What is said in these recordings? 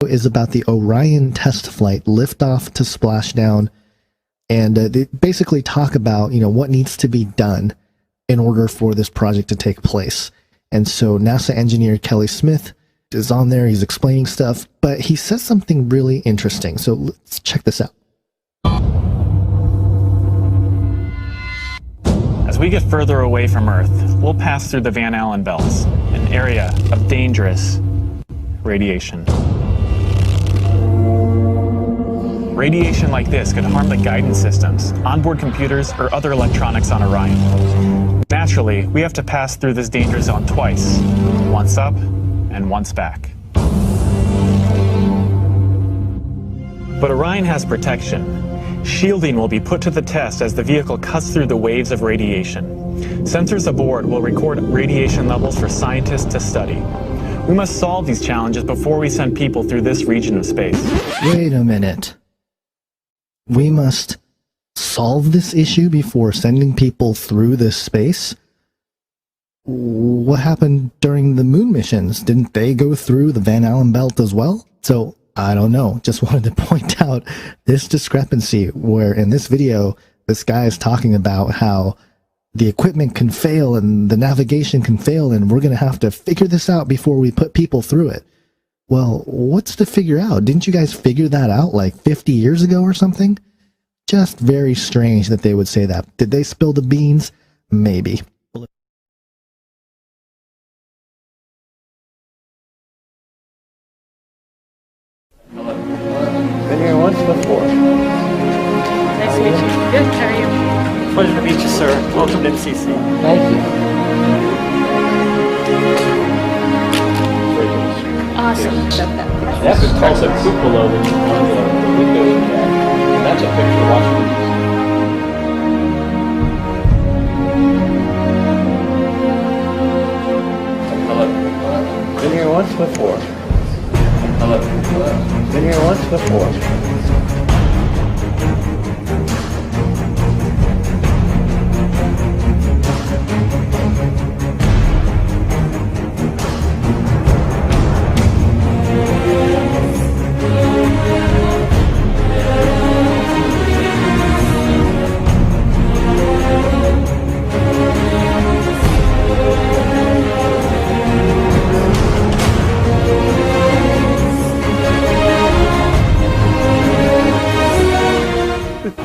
Is about the Orion test flight, liftoff to splashdown, and they basically talk about, what needs to be done in order for this project to take place. And so NASA engineer Kelly Smith is on there, he's explaining stuff, but he says something really interesting. So let's check this out. As we get further away from Earth, we'll pass through the Van Allen belts, an area of dangerous radiation. Radiation like this could harm the guidance systems, onboard computers, or other electronics on Orion. Naturally, we have to pass through this danger zone twice, once up and once back. But Orion has protection. Shielding will be put to the test as the vehicle cuts through the waves of radiation. Sensors aboard will record radiation levels for scientists to study. We must solve these challenges before we send people through this region of space. Wait a minute. We must solve this issue before sending people through this space? What happened during the moon missions? Didn't they go through the Van Allen belt as well? So, I don't know. Just wanted to point out this discrepancy where in this video, this guy is talking about how the equipment can fail and the navigation can fail and we're going to have to figure this out before we put people through it. Well, what's to figure out? Didn't you guys figure that out like 50 years ago or something? Just very strange that they would say that. Did they spill the beans? Maybe. Been here once before. Nice to meet you. Good, how are you? Pleasure to meet you, sir. Welcome to MCC. Thank you. Awesome. That's a close-up cupola that's one of the windows in there. And that's a picture of Washington, D.C. Hello. Been here once before. Hello. Been here once before.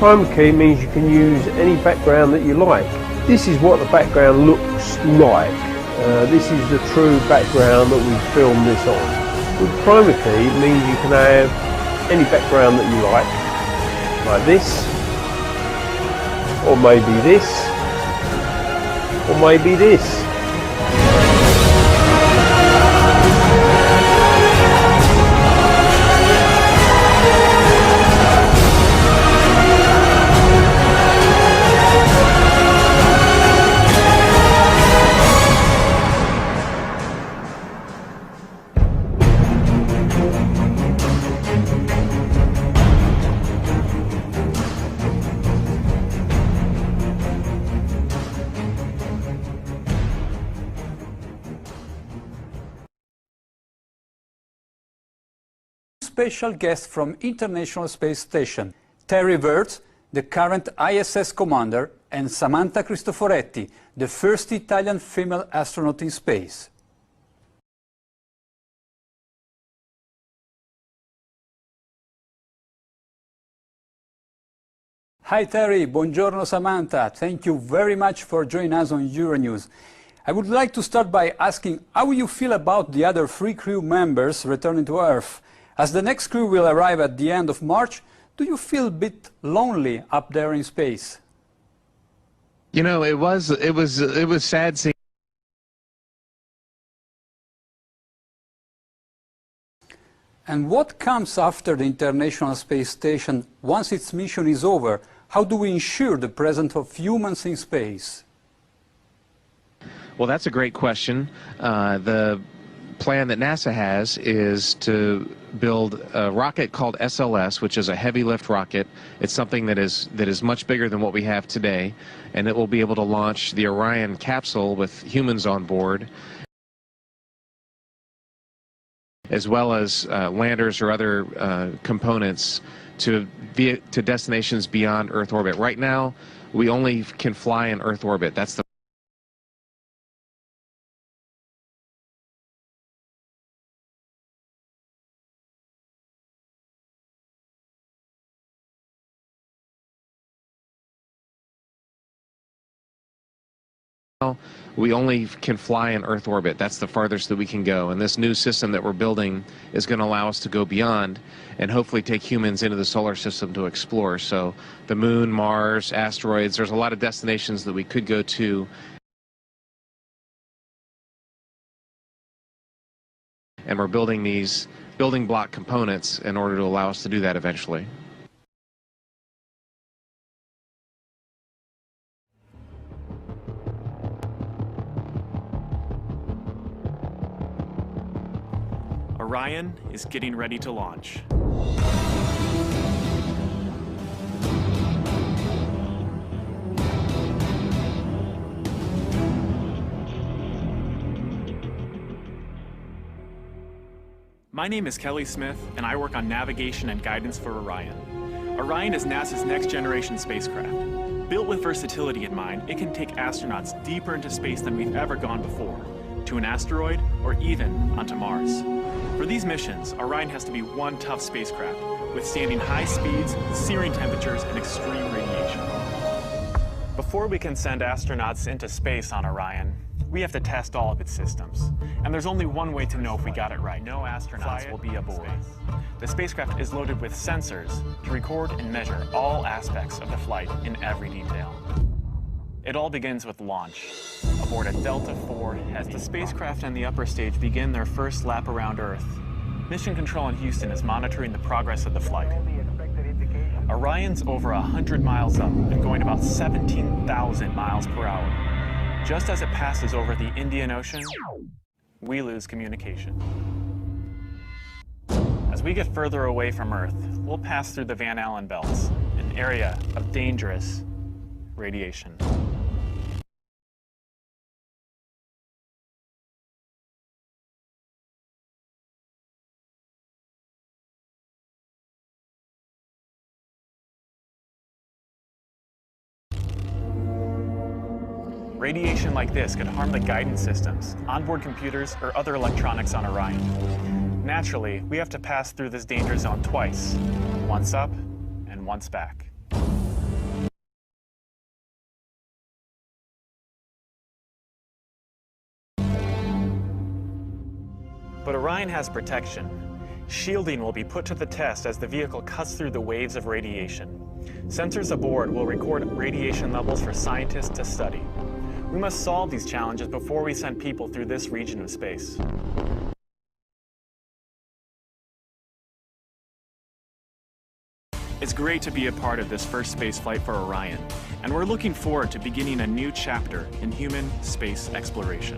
Chroma key means you can use any background that you like. This is what the background looks like. This is the true background that we filmed this on. With chroma key it means you can have any background that you like this, or maybe this, or maybe this. Special guest from International Space Station, Terry Virts, the current ISS commander, and Samantha Cristoforetti, the first Italian female astronaut in space. Hi Terry, buongiorno Samantha. Thank you very much for joining us on Euronews. I would like to start by asking how you feel about the other 3 crew members returning to Earth. As the next crew will arrive at the end of March, do you feel a bit lonely up there in space? You know, it was sad seeing. And what comes after the International Space Station once its mission is over? How do we ensure the presence of humans in space? Well, that's a great question. The plan that NASA has is to build a rocket called SLS, which is a heavy lift rocket. It's something that is much bigger than what we have today, and it will be able to launch the Orion capsule with humans on board. as well as landers or other components to destinations beyond Earth orbit. Right now, we only can fly in Earth orbit. That's the we only can fly in Earth orbit. That's the farthest that we can go. And this new system that we're building is going to allow us to go beyond and hopefully take humans into the solar system to explore. So the moon, Mars, asteroids, there's a lot of destinations that we could go to. And we're building these building block components in order to allow us to do that eventually. Orion is getting ready to launch. My name is Kelly Smith, and I work on navigation and guidance for Orion. Orion is NASA's next-generation spacecraft. Built with versatility in mind, it can take astronauts deeper into space than we've ever gone before, to an asteroid or even onto Mars. For these missions, Orion has to be one tough spacecraft, withstanding high speeds, searing temperatures, and extreme radiation. Before we can send astronauts into space on Orion, we have to test all of its systems. And there's only one way to know if we got it right. No astronauts will be aboard. The spacecraft is loaded with sensors to record and measure all aspects of the flight in every detail. It all begins with launch, aboard a Delta IV as the spacecraft and the upper stage begin their first lap around Earth. Mission Control in Houston is monitoring the progress of the flight. Orion's over 100 miles up and going about 17,000 miles per hour. Just as it passes over the Indian Ocean, we lose communication. As we get further away from Earth, we'll pass through the Van Allen belts, an area of dangerous radiation. Radiation like this could harm the guidance systems, onboard computers, or other electronics on Orion. Naturally, we have to pass through this danger zone twice, once up and once back. But Orion has protection. Shielding will be put to the test as the vehicle cuts through the waves of radiation. Sensors aboard will record radiation levels for scientists to study. We must solve these challenges before we send people through this region of space. It's great to be a part of this first space flight for Orion, and we're looking forward to beginning a new chapter in human space exploration.